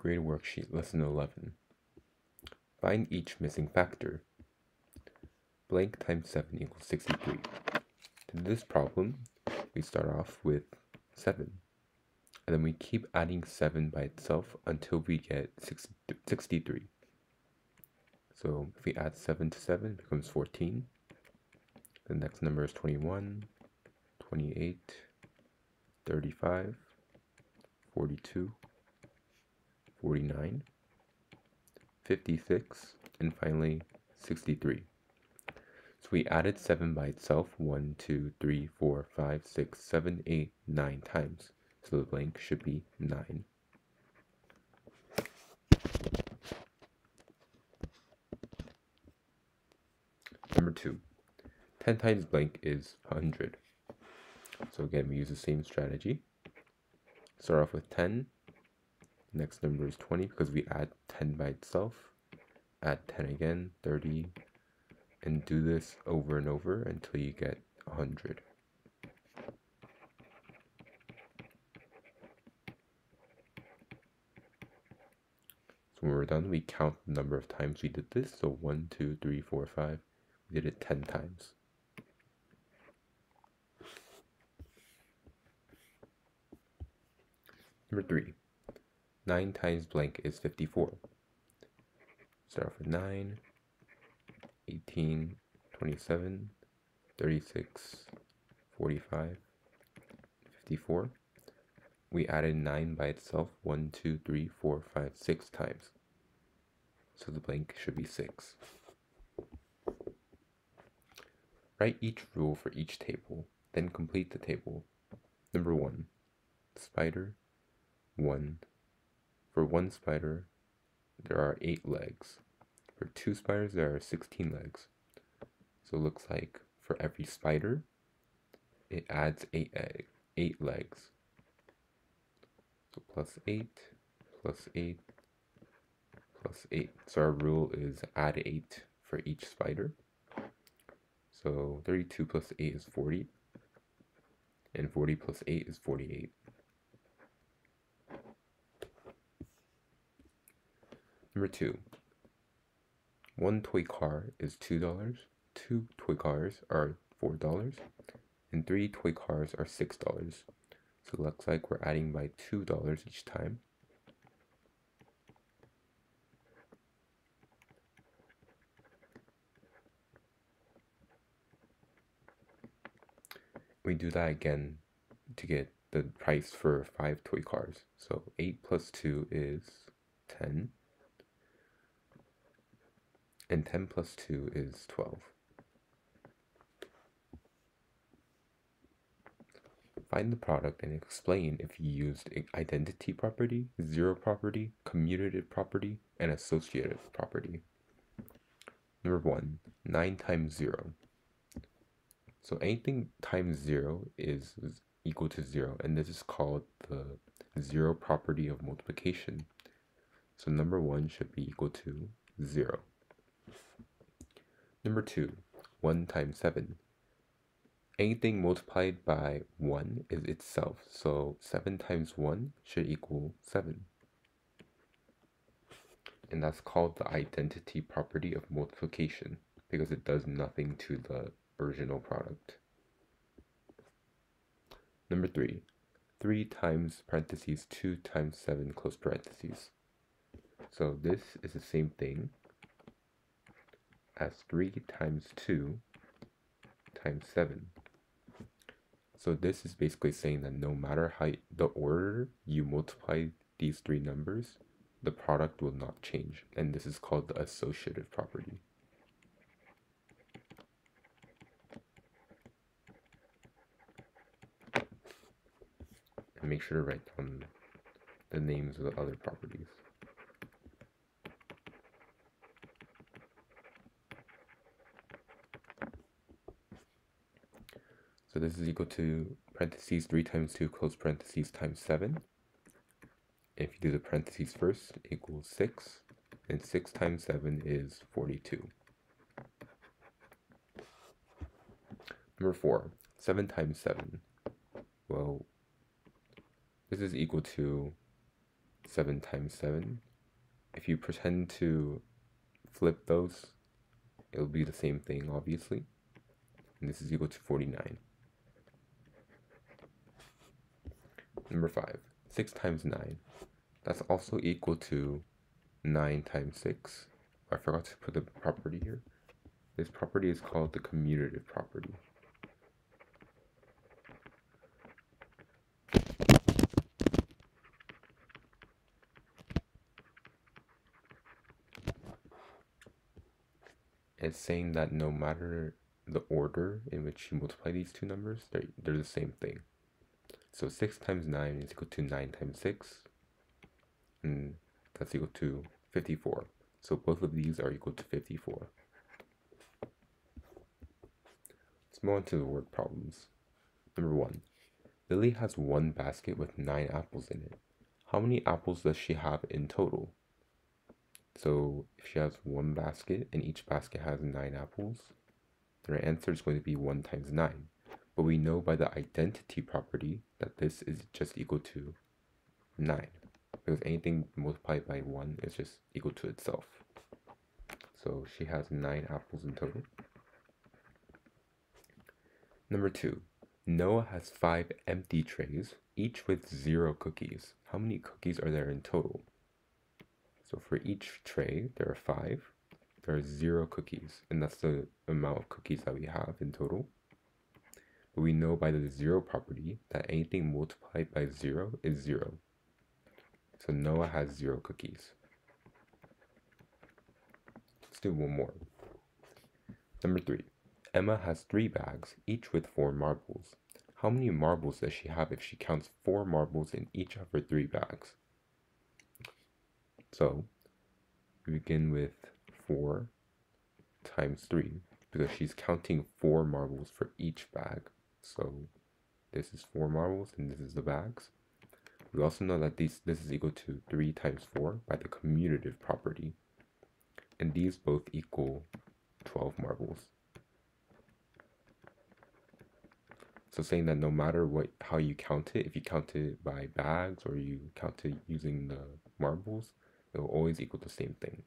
Graded Worksheet Lesson 11. Find each missing factor. Blank times 7 equals 63. To do this problem, we start off with 7. And then we keep adding 7 by itself until we get 63. So if we add 7 to 7, it becomes 14. The next number is 21, 28, 35, 42, 49, 56, and finally 63. So we added 7 by itself 1, 2, 3, 4, 5, 6, 7, 8, 9 times. So the blank should be 9. Number 2. 10 times blank is 100. So again, we use the same strategy. Start off with 10. Next number is 20 because we add 10 by itself. Add 10 again, 30. And do this over and over until you get 100. So when we're done, we count the number of times we did this. So 1, 2, 3, 4, 5. We did it 10 times. Number 3. 9 times blank is 54. Start off with 9, 18, 27, 36, 45, 54. We added 9 by itself 1, 2, 3, 4, 5, 6 times. So the blank should be 6. Write each rule for each table, then complete the table. Number 1. Spider 1. For 1 spider, there are 8 legs. For 2 spiders, there are 16 legs. So it looks like for every spider, it adds 8 legs. So plus 8, plus 8, plus 8. So our rule is add 8 for each spider. So 32 plus 8 is 40. And 40 plus 8 is 48. Number 2. 1 toy car is $2. 2 toy cars are $4. And 3 toy cars are $6. So it looks like we're adding by $2 each time. We do that again to get the price for 5 toy cars. So 8 plus 2 is 10. And 10 plus 2 is 12. Find the product and explain if you used identity property, zero property, commutative property, and associative property. Number 1, 9 times 0. So anything times 0 is equal to 0, and this is called the zero property of multiplication. So number 1 should be equal to 0. Number 2, 1 times 7. Anything multiplied by 1 is itself, so 7 times 1 should equal 7. And that's called the identity property of multiplication, because it does nothing to the original product. Number 3, 3 times parentheses 2 times 7 close parentheses. So this is the same thing as 3 times 2 times 7. So this is basically saying that no matter how the order you multiply these 3 numbers, the product will not change. And this is called the associative property. And make sure to write down the names of the other properties. So this is equal to parentheses 3 times 2 close parentheses times 7. If you do the parentheses first, it equals 6. And 6 times 7 is 42. Number 4, 7 times 7. Well, this is equal to 7 times 7. If you pretend to flip those, it'll be the same thing, obviously. And this is equal to 49. Number 5, 6 times 9. That's also equal to 9 times 6. I forgot to put the property here. This property is called the commutative property. It's saying that no matter the order in which you multiply these two numbers, they're the same thing. So 6 times 9 is equal to 9 times 6, and that's equal to 54. So both of these are equal to 54. Let's move on to the word problems. Number 1. Lily has one basket with 9 apples in it. How many apples does she have in total? So if she has one basket and each basket has 9 apples, then our answer is going to be 1 times 9. But we know by the identity property that this is just equal to 9. Because anything multiplied by 1 is just equal to itself. So she has 9 apples in total. Number 2. Noah has 5 empty trays, each with 0 cookies. How many cookies are there in total? So for each tray, there are 5. There are 0 cookies, and that's the amount of cookies that we have in total. But we know by the 0 property that anything multiplied by 0 is 0. So Noah has 0 cookies. Let's do one more. Number 3. Emma has 3 bags, each with 4 marbles. How many marbles does she have if she counts 4 marbles in each of her 3 bags? So we begin with 4 times 3, because she's counting 4 marbles for each bag. So this is 4 marbles and this is the bags. We also know that this is equal to 3 times 4 by the commutative property. And these both equal 12 marbles. So saying that no matter how you count it, if you count it by bags or you count it using the marbles, it will always equal the same thing.